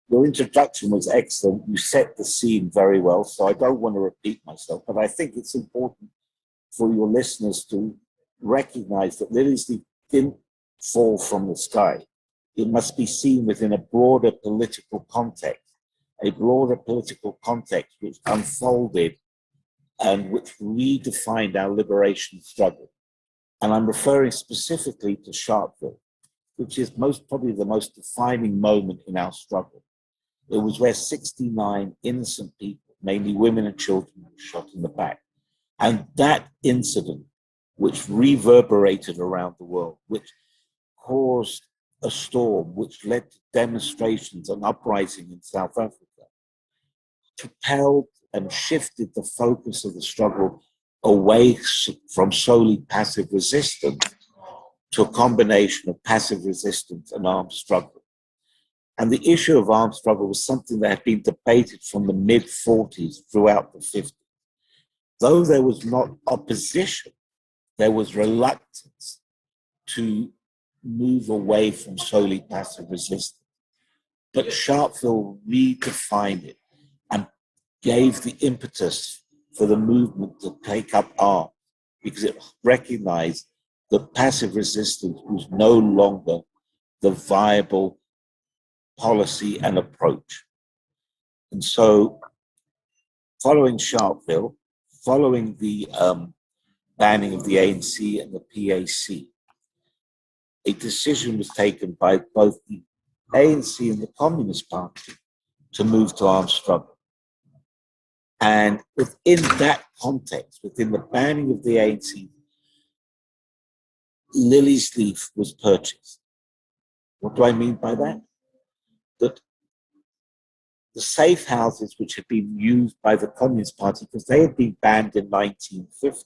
Your introduction was excellent. You set the scene very well, so I don't want to repeat myself, but I think it's important for your listeners to recognize that Lily's Leaf didn't fall from the sky. It must be seen within a broader political context, which unfolded and which redefined our liberation struggle. And I'm referring specifically to Sharpeville, which is probably the most defining moment in our struggle. It was where 69 innocent people, mainly women and children, were shot in the back. And that incident, which reverberated around the world, which caused a storm, which led to demonstrations and uprising in South Africa, propelled and shifted the focus of the struggle away from solely passive resistance to a combination of passive resistance and armed struggle. And the issue of armed struggle was something that had been debated from the mid-40s throughout the 50s. Though there was not opposition, there was reluctance to move away from solely passive resistance. But Sharpeville redefined it and gave the impetus for the movement to take up arms, because it recognized that passive resistance was no longer the viable policy and approach. And so, following Sharpeville, following the banning of the ANC and the PAC, a decision was taken by both the ANC and the Communist Party to move to armed struggle. And within that context, within the banning of the ANC, Lily's Leaf was purchased. What do I mean by that? That the safe houses which had been used by the Communist Party, because they had been banned in 1950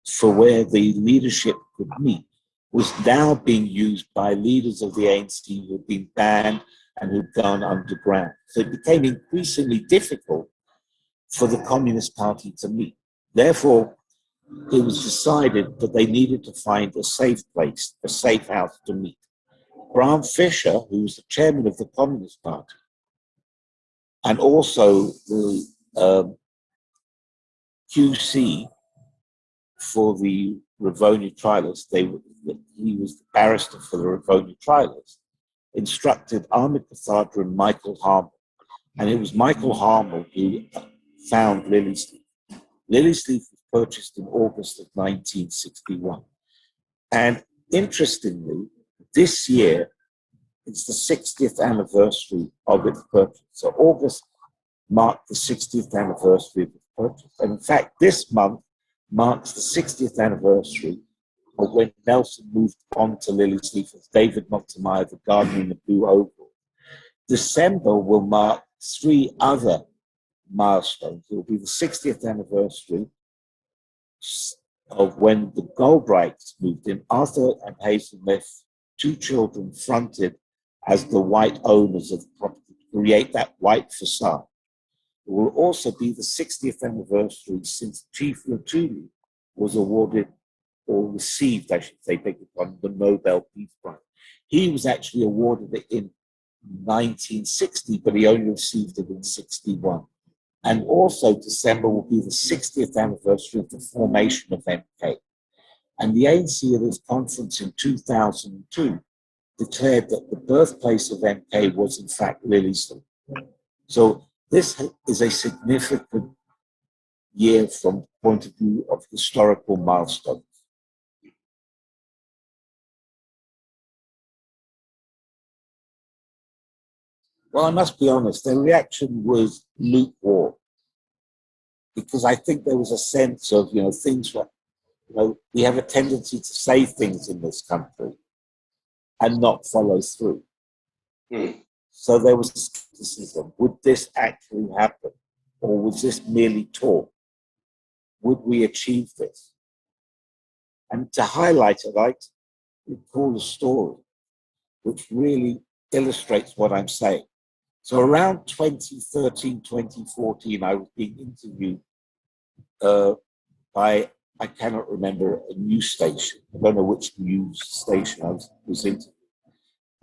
for where the leadership could meet, was now being used by leaders of the ANC who had been banned and who'd gone underground. So it became increasingly difficult for the Communist Party to meet. Therefore, it was decided that they needed to find a safe place, a safe house to meet. Graham Fisher, who was the chairman of the Communist Party, and also the QC for the Rivonia trialists, he was the barrister for the Rivonia trialists, instructed Ahmed Kathadra and Michael Harmel. And it was Michael Harmel who found Lily's Leaf. Lily's Leaf was purchased in August of 1961. And interestingly, this year, it's the 60th anniversary of its purchase. So August marked the 60th anniversary of its purchase. And in fact, this month marks the 60th anniversary of when Nelson moved on to Lily's Leaf as David Montemayor, the gardener in the blue oval. December will mark 3 other milestones. It will be the 60th anniversary of when the Goldbrights moved in. Arthur and Hazel left 2 children fronted as the white owners of the property to create that white facade. It will also be the 60th anniversary since Chief Lutuli was awarded, or received, I should say, beg your pardon, the Nobel Peace Prize. He was actually awarded it in 1960, but he only received it in 61. And also December will be the 60th anniversary of the formation of MK. And the ANC at its conference in 2002 declared that the birthplace of MK was in fact Lily's Leaf. So this is a significant year from the point of view of historical milestones. Well, I must be honest, the reaction was lukewarm, because I think there was a sense of, things were, we have a tendency to say things in this country and not follow through. So there was skepticism. Would this actually happen? Or was this merely talk? Would we achieve this? And to highlight it, I'd like to recall a story which really illustrates what I'm saying. So around 2013, 2014, I was being interviewed by, I cannot remember, a news station. I don't know which news station I was interviewed.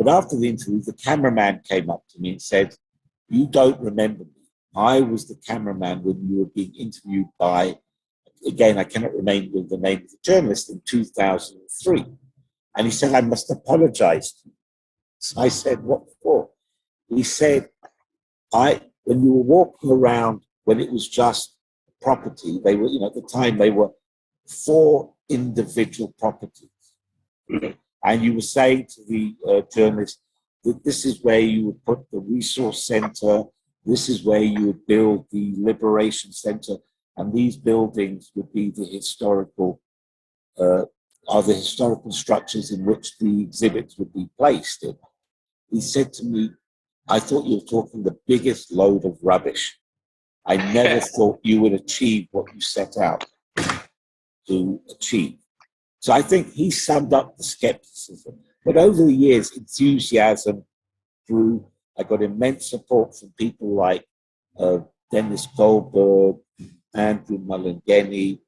But after the interview, the cameraman came up to me and said, "You don't remember me. I was the cameraman when you were being interviewed by," again, I cannot remember the name of the journalist, "in 2003. And he said, "I must apologize to you." So I said, "What for?" He said, when you were walking around, when it was just property, they were, at the time, they were 4 individual properties. And you were saying to the journalist that this is where you would put the resource center, this is where you would build the liberation center, and these buildings would be the historical structures in which the exhibits would be placed in. He said to me, "I thought you were talking the biggest load of rubbish. I never thought you would achieve what you set out to achieve." So I think he summed up the skepticism. But over the years, enthusiasm grew. I got immense support from people like Dennis Goldberg, Andrew Mulungeni,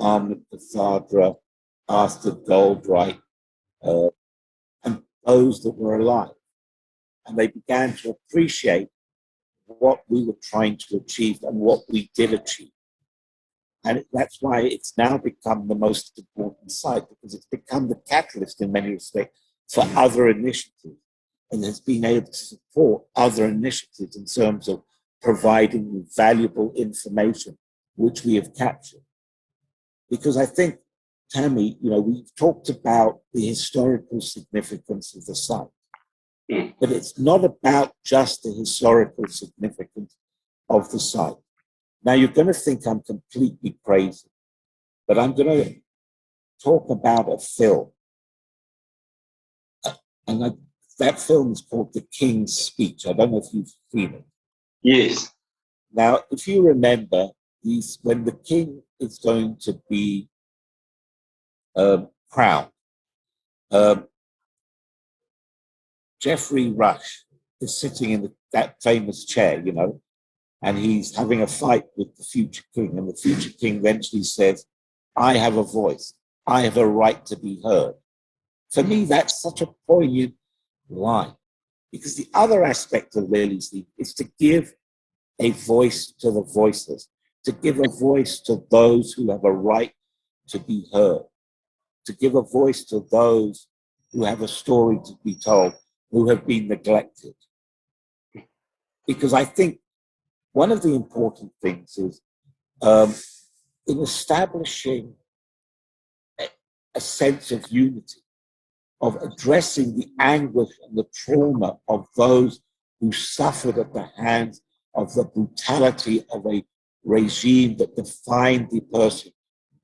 Ahmed Kathadra, Arthur Goldwright, and those that were alive. And they began to appreciate what we were trying to achieve and what we did achieve. And that's why it's now become the most important site, because it's become the catalyst in many respects for other initiatives, and has been able to support other initiatives in terms of providing valuable information, which we have captured. Because I think, Thami, we've talked about the historical significance of the site, but it's not about just the historical significance of the site. Now, you're going to think I'm completely crazy, but I'm going to talk about a film. And that film is called The King's Speech. I don't know if you've seen it. Yes. Now, if you remember, when the king is going to be crowned, Geoffrey Rush is sitting in that famous chair, and he's having a fight with the future king. And the future king eventually says, "I have a voice. I have a right to be heard." For me, that's such a poignant line, because the other aspect of Lily's Leaf is to give a voice to the voiceless, to give a voice to those who have a right to be heard, to give a voice to those who have a story to be told, who have been neglected. Because I think one of the important things is in establishing a sense of unity, of addressing the anguish and the trauma of those who suffered at the hands of the brutality of a regime that defined the person,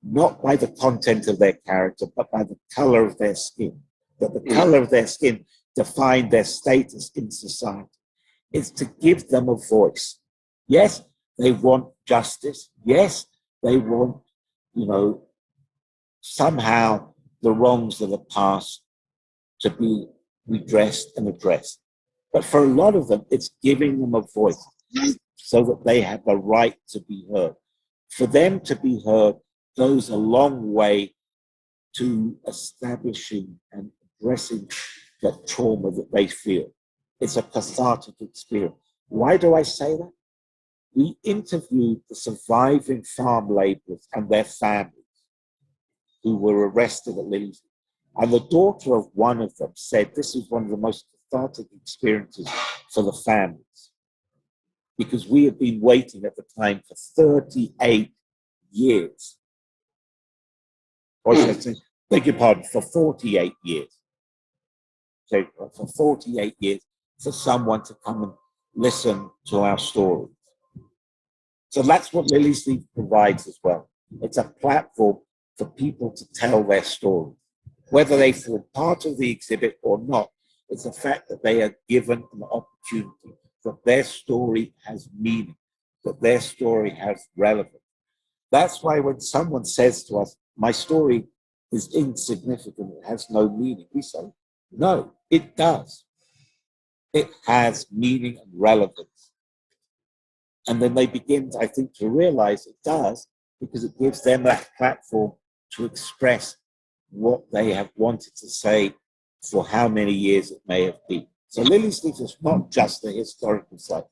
not by the content of their character, but by the color of their skin, that the color of their skin defined their status in society. It's to give them a voice. Yes, they want justice. Yes, they want, somehow the wrongs of the past to be redressed and addressed. But for a lot of them, it's giving them a voice so that they have a right to be heard. For them to be heard goes a long way to establishing and addressing the trauma that they feel. It's a cathartic experience. Why do I say that? We interviewed the surviving farm laborers and their families who were arrested at Lily's. And the daughter of one of them said this is one of the most cathartic experiences for the families, because we had been waiting at the time for 38 years. Or should I say, beg your pardon, for 48 years. So for 48 years, for someone to come and listen to our stories. So that's what Lily's Leaf provides as well. It's a platform for people to tell their stories. Whether they feel part of the exhibit or not, it's the fact that they are given an opportunity, that their story has meaning, that their story has relevance. That's why when someone says to us, "My story is insignificant, it has no meaning," we say, no, it does. It has meaning and relevance. And then they begin, I think, to realize it does, because it gives them that platform to express what they have wanted to say for how many years it may have been. So Lily's Leaf is not just a historical site.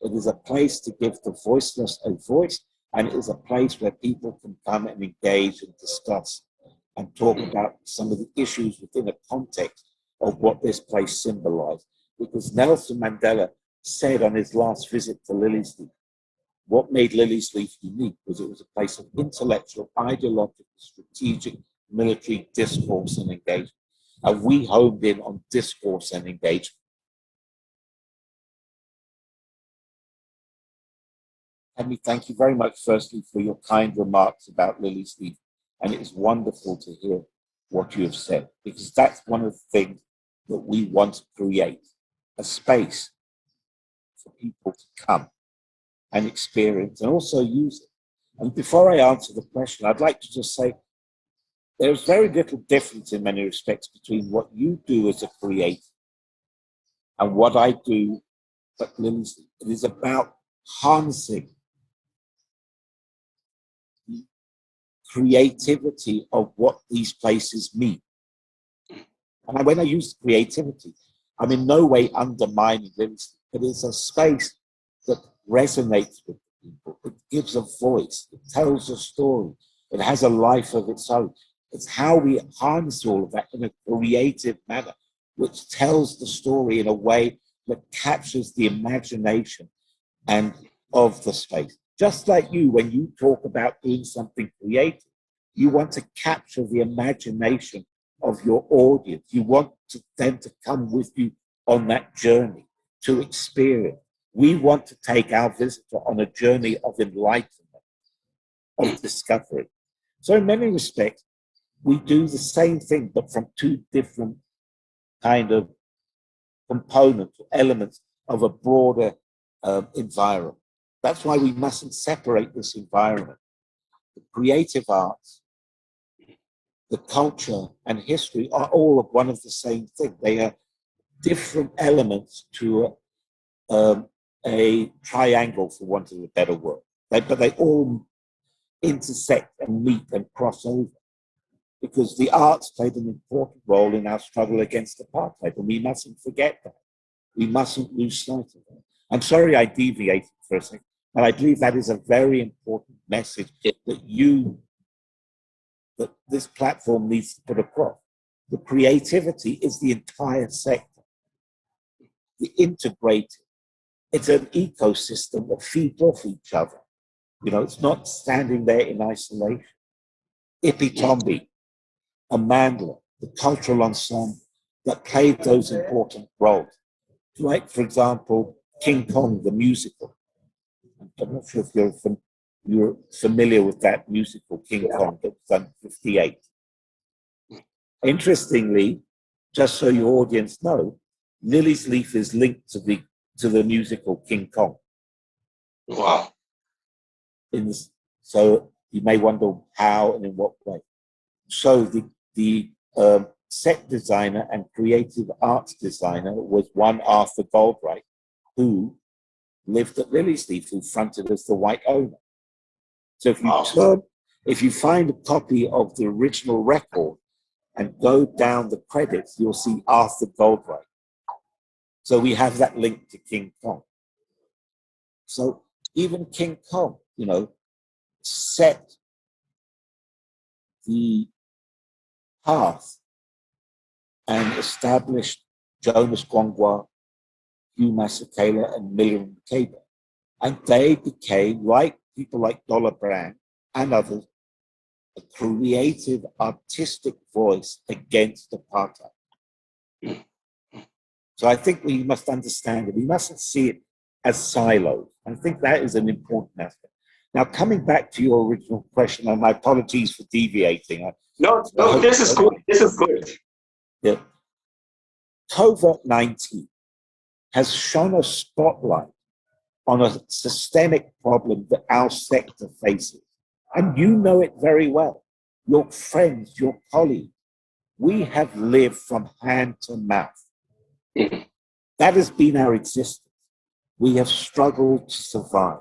It is a place to give the voiceless a voice, and it is a place where people can come and engage and discuss and talk about some of the issues within a context of what this place symbolized. Because Nelson Mandela said on his last visit to Lily's Leaf, what made Lily's Leaf unique was it was a place of intellectual, ideological, strategic, military discourse and engagement. And we homed in on discourse and engagement. Thami, thank you very much, firstly, for your kind remarks about Lily's Leaf. And it is wonderful to hear what you have said, because that's one of the things that we want to create, a space for people to come and experience and also use it. And before I answer the question, I'd like to just say there's very little difference in many respects between what you do as a creator and what I do at Lily's Leaf. It is about harnessing the creativity of what these places mean. And when I use creativity, I'm in no way undermining Lily's Leaf, but it's a space that resonates with people. It gives a voice, it tells a story, it has a life of its own. It's how we harness all of that in a creative manner, which tells the story in a way that captures the imagination and of the space. Just like you, when you talk about doing something creative, you want to capture the imagination of your audience. You want them to come with you on that journey to experience. We want to take our visitor on a journey of enlightenment, of discovery. So in many respects, we do the same thing, but from two different kind of components, elements of a broader environment. That's why we mustn't separate this environment. The creative arts, the culture, and history are all of one of the same thing. They are different elements to a triangle, for want of a better word. But they all intersect and meet and cross over, because the arts played an important role in our struggle against apartheid, and we mustn't forget that. We mustn't lose sight of that. I'm sorry I deviated for a second, but I believe that is a very important message that this platform needs to put across. The creativity is the entire sector, the integrated. It's an ecosystem that feeds off each other. You know, it's not standing there in isolation. Ipitombi, Amandla, the cultural ensemble that played those important roles. Like, for example, King Kong, the musical. I'm not sure if you're familiar with that musical, King Kong, that was done in 1958. Interestingly, just so your audience know, Lily's Leaf is linked to the musical King Kong. Wow. So you may wonder how and in what way. So the set designer and creative arts designer was one Arthur Goldright, who lived at Lily's Leaf, who fronted as the white owner. So if you find a copy of the original record and go down the credits, you'll see Arthur Goldright. So we have that link to King Kong. So even King Kong, you know, set the path and established Jonas Gwangwa, Hugh Masekela, and Miriam Makeba. And they became, like people like Dollar Brand and others, a creative, artistic voice against apartheid. So I think we must understand it. We mustn't see it as silos. I think that is an important aspect. Now, coming back to your original question, and my apologies for deviating. No, this is good. This is good. Yeah. COVID-19 has shone a spotlight on a systemic problem that our sector faces. And you know it very well. Your friends, your colleagues, we have lived from hand to mouth. That has been our existence. We have struggled to survive.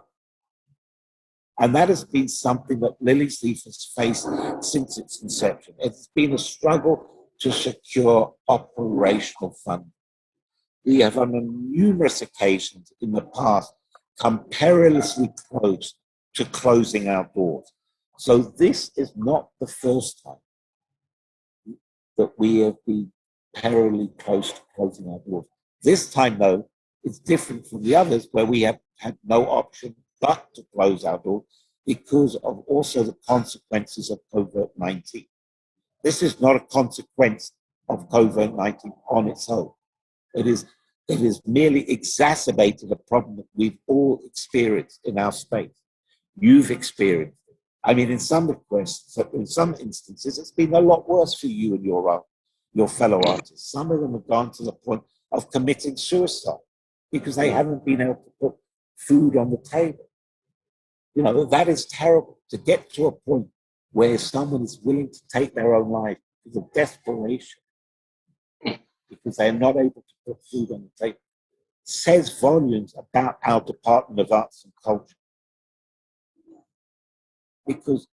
And that has been something that Lily's Leaf has faced since its inception. It's been a struggle to secure operational funding. We have on numerous occasions in the past come perilously close to closing our doors. So this is not the first time that we have been perilously close to closing our doors. This time, though, it's different from the others where we have had no option but to close our doors because of also the consequences of COVID-19. This is not a consequence of COVID-19 on its own. It is merely exacerbated a problem that we've all experienced in our space. You've experienced it. I mean, in some instances, it's been a lot worse for you and your fellow artists. Some of them have gone to the point of committing suicide because they haven't been able to put food on the table. You know, that is terrible, to get to a point where someone is willing to take their own life because of desperation, because they're not able to put food on the table, says volumes about our Department of Arts and Culture. Because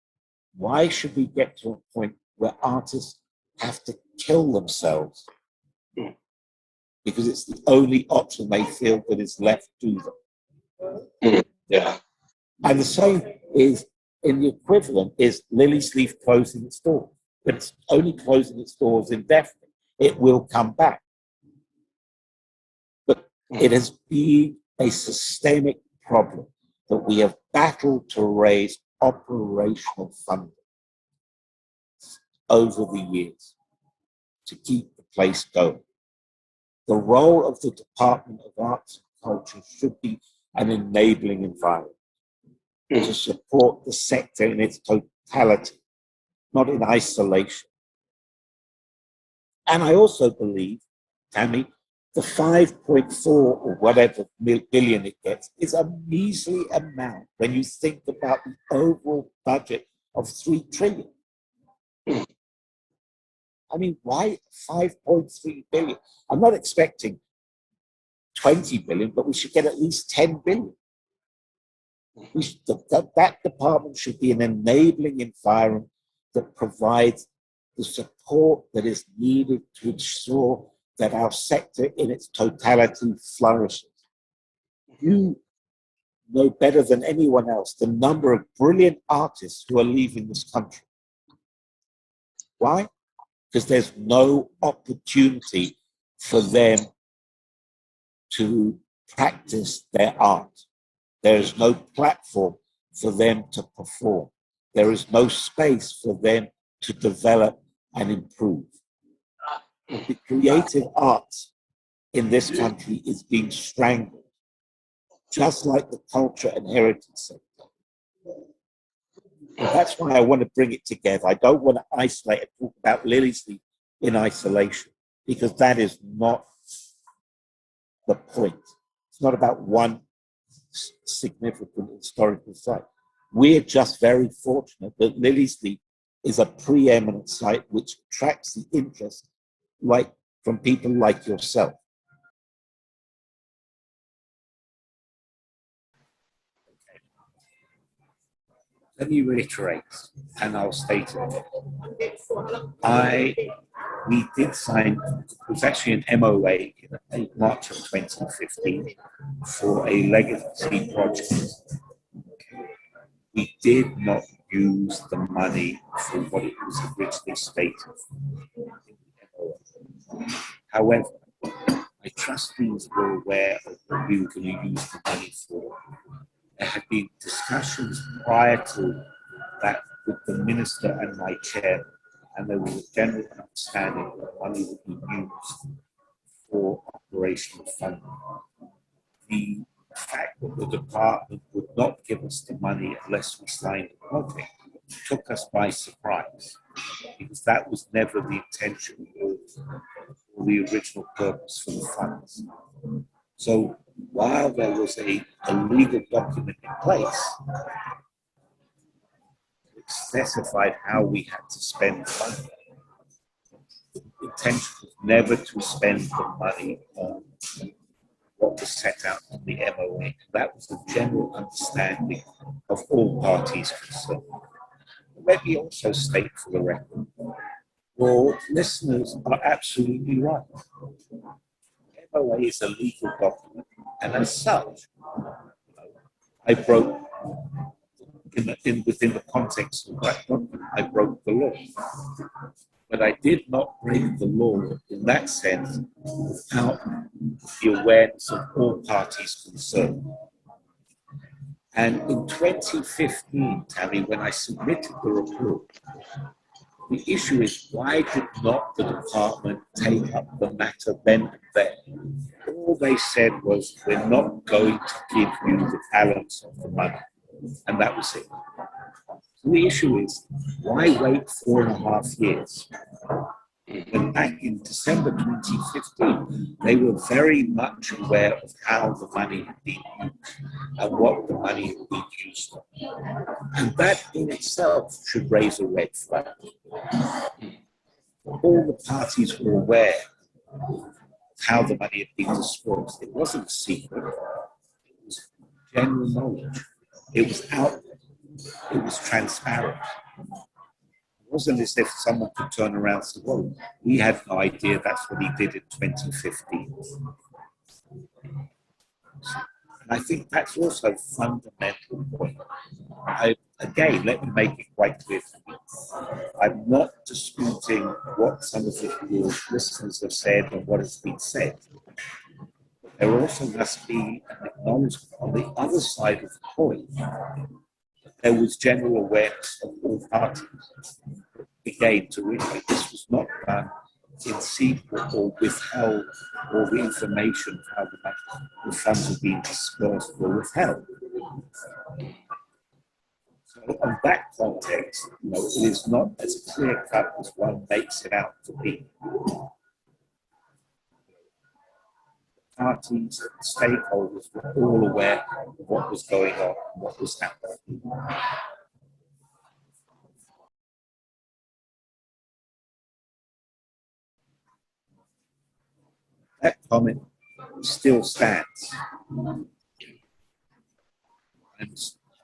why should we get to a point where artists have to kill themselves because it's the only option they feel that is left to them? Yeah. And the same is in the equivalent is Lily's Leaf closing its doors, but it's only closing its doors indefinitely. It will come back. But it has been a systemic problem that we have battled to raise operational funding over the years to keep the place going. The role of the Department of Arts and Culture should be an enabling environment to support the sector in its totality, not in isolation. And I also believe, Thami, the 5.4 or whatever billion it gets is a measly amount when you think about the overall budget of 3 trillion. I mean, why 5.3 billion? I'm not expecting 20 billion, but we should get at least 10 billion. That department should be an enabling environment that provides the support that is needed to ensure that our sector in its totality flourishes. You know better than anyone else the number of brilliant artists who are leaving this country. Why? Because there's no opportunity for them to practice their art. There is no platform for them to perform. There is no space for them to develop and improve. The creative arts in this country is being strangled, just like the culture and heritage sector. And that's why I want to bring it together. I don't want to isolate and talk about Lily's Leaf in isolation, because that is not the point. It's not about one significant historical site. We're just very fortunate that Lily's Leaf is a preeminent site which attracts the interest from people like yourself. Let me reiterate, and I'll state it. We did sign, it was actually an MOA in March of 2015 for a legacy project. We did not use the money for what it was originally stated. However, my trustees were aware of what we were going to use the money for. There had been discussions prior to that with the minister and my chair, and there was a general understanding that money would be used for operational funding. The fact that the department would not give us the money unless we signed the project took us by surprise, because that was never the intention or the original purpose for the funds. So while there was a legal document in place which specified how we had to spend the money, the intention was never to spend the money on what was set out in the MOA. That was the general understanding of all parties concerned. Let me also state for the record Your listeners are absolutely right. MOA is a legal document, and as such, I broke, within the context of that document, I broke the law. But I did not break the law in that sense without the awareness of all parties concerned. And in 2015, Thami, when I submitted the report, the issue is, why did not the department take up the matter then and there? All they said was, we're not going to give you the balance of the money. And that was it. So the issue is, why wait 4.5 years? When back in December 2015, they were very much aware of how the money had been used and what the money had been used for. And that in itself should raise a red flag. All the parties were aware of how the money had been dispersed. It wasn't a secret. It was general knowledge. It was out there. It was transparent. It wasn't as if someone could turn around and say, well, we had no idea that's what he did in 2015. And I think that's also a fundamental point. Again, let me make it quite clear for you. I'm not disputing what some of your listeners have said and what has been said. There also must be an acknowledgement on the other side of the coin that there was general awareness of all parties. Again, to reiterate, this was not done in secret or withheld, or the information of how the funds were being dispersed or withheld. So in that context, it is not as clear cut as one makes it out to be. Parties and stakeholders were all aware of what was going on and what was happening. That comment still stands. And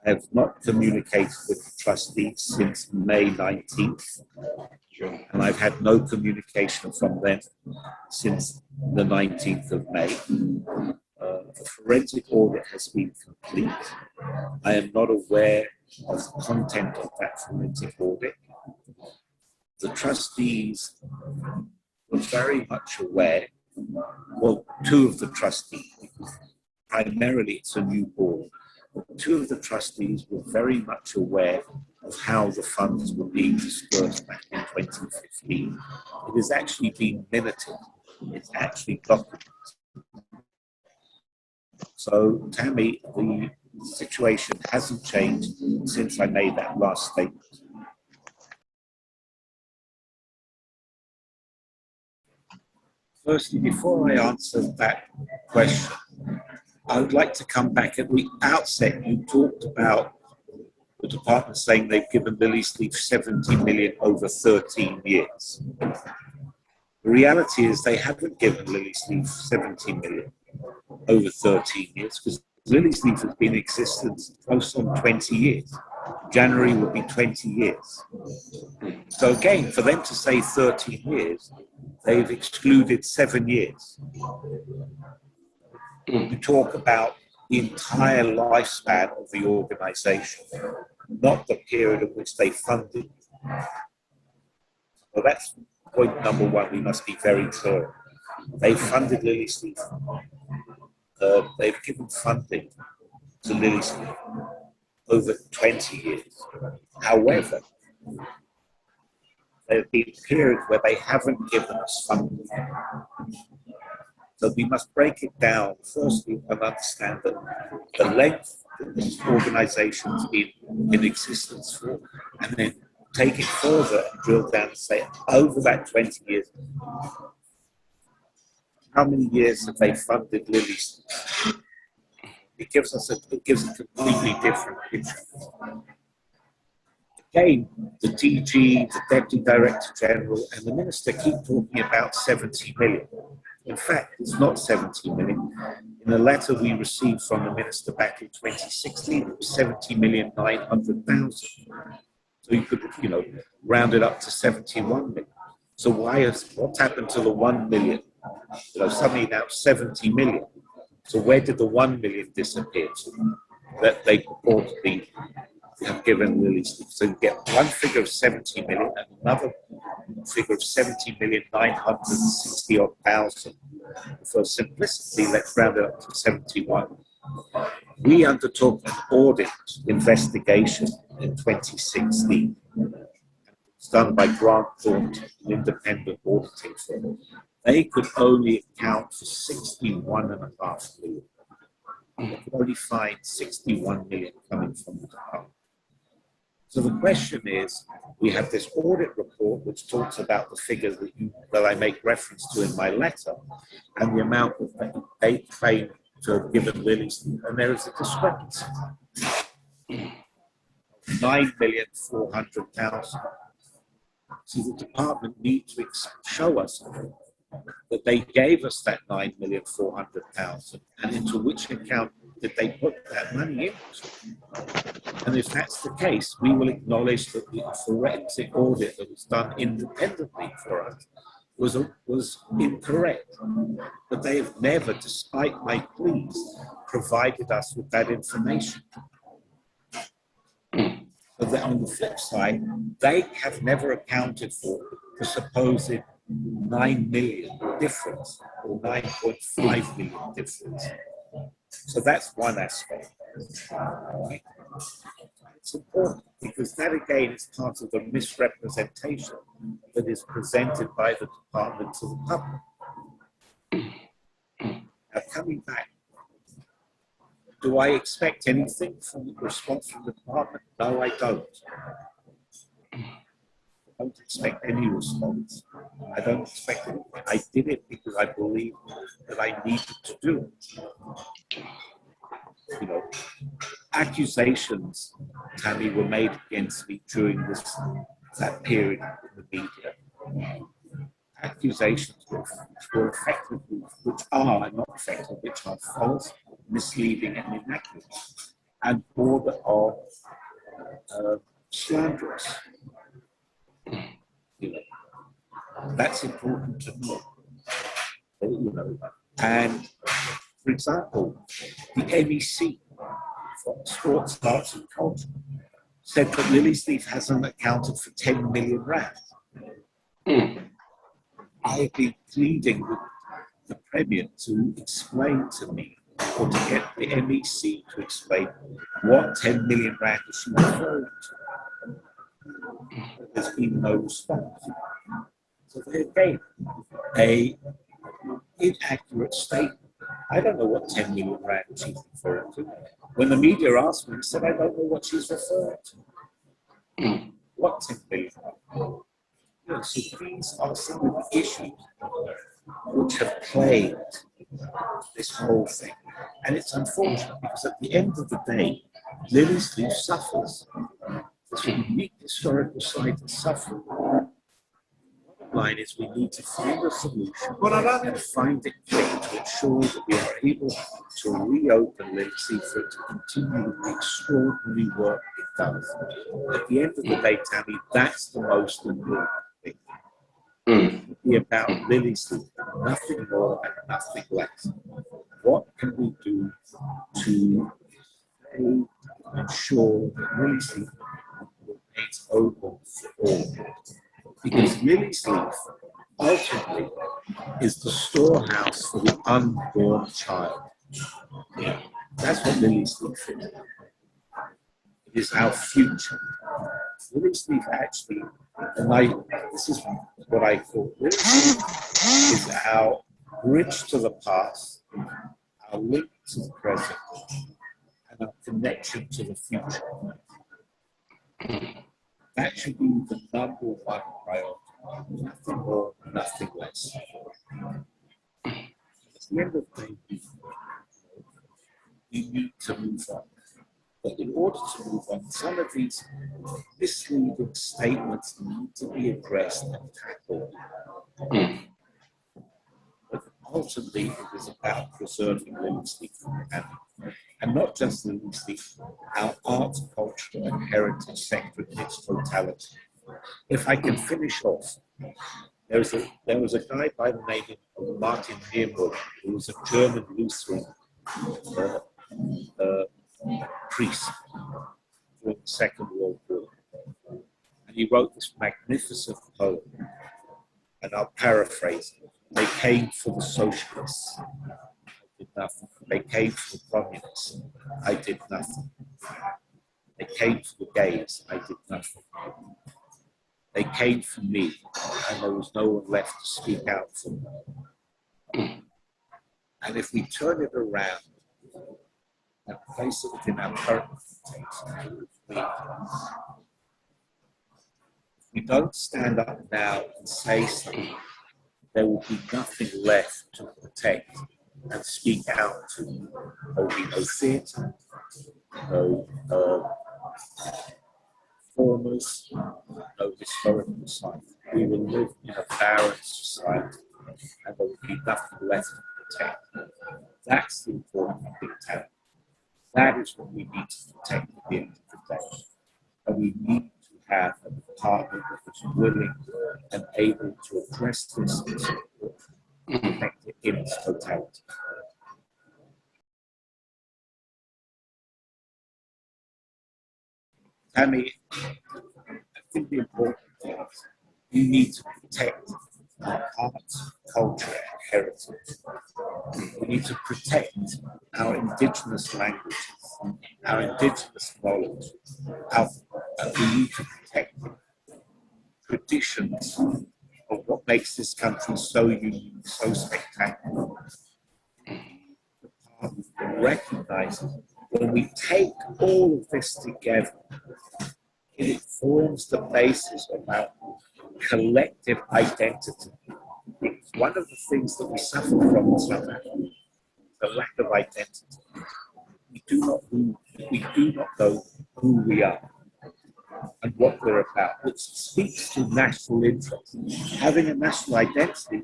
I have not communicated with the trustees since May 19th. And I've had no communication from them since the 19th of May. The forensic audit has been complete. I am not aware of the content of that forensic audit. The trustees were very much aware, well, two of the trustees, primarily it's a new board, but two of the trustees were very much aware of how the funds were being dispersed back in 2015. It has actually been minuted. It's actually documented. So, Thami, the situation hasn't changed since I made that last statement. Firstly, before I answer that question, I would like to come back at the outset. You talked about the department saying they've given Lily Sleeve 70 million over 13 years. The reality is they haven't given Lily Sleeve 70 million over 13 years, because Lily Sleeve has been in existence close on 20 years. January will be 20 years. So again, for them to say 13 years, they've excluded 7 years. We talk about the entire lifespan of the organization, not the period of which they funded. So that's point number one, we must be very clear. They funded Lily Sleeve. They've given funding to Lily Sleeve over 20 years. However, there have been periods where they haven't given us funding. So we must break it down, firstly, and understand that the length that this organization has been in existence for, and then take it further and drill down and say, over that 20 years, how many years have they funded Lily Sleeve? It gives a completely different picture. Again, the DG, the Deputy Director General, and the Minister keep talking about 70 million. In fact, it's not 70 million. In a letter we received from the Minister back in 2016, it was 70,900,000. So you could, round it up to 71 million. So what's happened to the 1 million? Suddenly now 70 million. So where did the 1 million disappear to? That they purportedly have given Lily Sleep. So you get one figure of 70 million and another figure of 70,960,000. For simplicity, let's round it up to 71. We undertook an audit investigation in 2016. It's done by Grant Thornton, an independent auditing firm. They could only account for 61.5 million. They could only find 61 million coming from the department. So the question is, we have this audit report which talks about the figures that I make reference to in my letter and the amount that they claim to have given Lily's, and there is a discrepancy. 9,400,000. So the department needs to show us that they gave us that 9,400,000 and into which account did they put that money into. And if that's the case, we will acknowledge that the forensic audit that was done independently for us was incorrect. But they have never, despite my pleas, provided us with that information. So that on the flip side, they have never accounted for the supposed 9 million difference or 9.5 million difference. So that's one aspect. Right? It's important because that again is part of the misrepresentation that is presented by the department to the public. Now, coming back, do I expect anything from the response from the department? No, I don't. I don't expect any response. I don't expect anything. I did it because I believed that I needed to do it. Accusations, Thami, were made against me during that period in the media. Accusations which are not effective, which are false, misleading, and inaccurate, and border of slanderous. That's important to know. And for example, the MEC for Sports, Arts and Culture said that Lily's Leaf hasn't accounted for 10 million rand. I've been pleading with the Premier to explain to me, or to get the MEC to explain what 10 million rand is she referring to. There's been no response. So they gave an inaccurate statement. I don't know what 10 million rand she's referring to. When the media asked me, I said, I don't know what she's referring to. What 10 million rand? So these are some of the issues which have plagued this whole thing. And it's unfortunate because at the end of the day, Lily's Leaf suffers. This unique historical site is suffering. The line is we need to find a solution and find it quick to ensure that we are able to reopen Lily's Leaf for it to continue the extraordinary work it does. At the end of the day, Thami, that's the most important thing. Be about Lily's Leaf, nothing more and nothing less. What can we do to ensure that Lily's Leaf remains open for all? Because Lily's Leaf ultimately is the storehouse for the unborn child. That's what Lily's Leaf is. It is our future. Lily's Leaf actually, this is what I call Lily's Leaf is our bridge to the past, our link to the present, and our connection to the future. That should be the number one priority. Nothing more, nothing less. At the end of the day, we need to move on. But in order to move on, some of these misleading statements need to be addressed and tackled. But ultimately, it is about preserving Lily's Leaf and not just Lily's Leaf, our art, culture, and heritage sector in its totality. If I can finish off, There was a guy by the name of Martin Nicholas, who was a German Lutheran priest during the Second World War. And he wrote this magnificent poem, and I'll paraphrase it. They came for the socialists, I did nothing. They came for the communists, I did nothing. They came for the gays, I did nothing. They came for me, and there was no one left to speak out for them. And if we turn it around and place it within our current context, we don't stand up now and say something, there will be nothing left to protect and speak out to. There will be no theatre, no performers, no historical site. We will live in a barren society, and there will be nothing left to protect. That's the important thing to have. That is what we need to protect at the end of the day. And we need to have a department that is willing and able to address this and protect it in its totality. Thami, I think the important thing is we need to protect our art, culture, and heritage. We need to protect our indigenous languages, our indigenous knowledge. We need to protect traditions of what makes this country so unique, so spectacular. The part that recognizes when we take all of this together, it forms the basis of our collective identity. It's one of the things that we suffer from in South Africa, the lack of identity. We do not know who we are and what we're about, which speaks to national interest. Having a national identity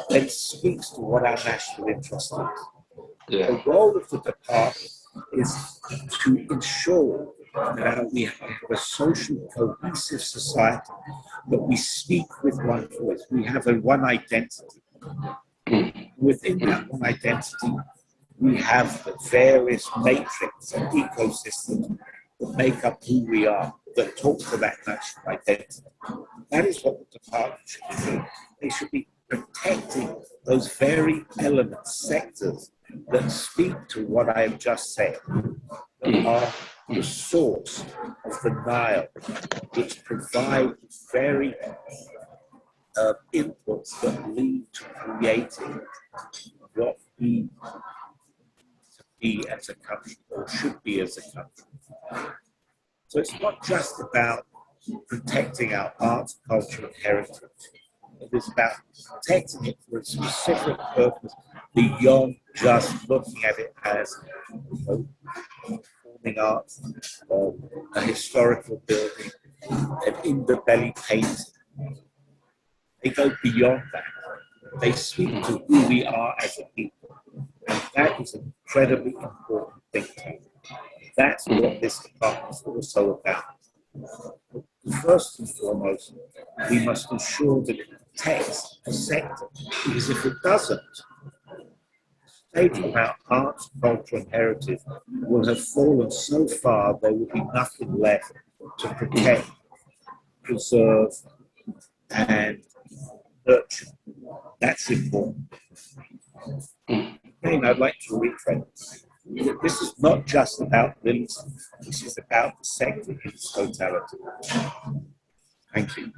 then speaks to what our national interest is. Yeah. The role of the department is to ensure that we have a social cohesive society, that we speak with one voice, we have a one identity. Within that one identity, we have the various matrix and ecosystems that make up who we are, that talk to that national identity. That is what the department should be doing. They should be protecting those very elements, sectors that speak to what I have just said, that are the source of the Nile, which provide very inputs that lead to creating what we to be as a country, or should be as a country. So it's not just about protecting our art, culture, and heritage. It is about protecting it for a specific purpose beyond just looking at it as performing arts, a historical building, an in-the-belly painting. They go beyond that. They speak to who we are as a people. And that is an incredibly important thing to me. That's what this department is also about. First and foremost, we must ensure that it protects a sector, because if it doesn't, the state of our arts, culture, and heritage will have fallen so far there will be nothing left to protect, preserve, and nurture. That's important. Again, I'd like to reiterate, this is not just about Lillison, this is about the sector in its totality. Thank you.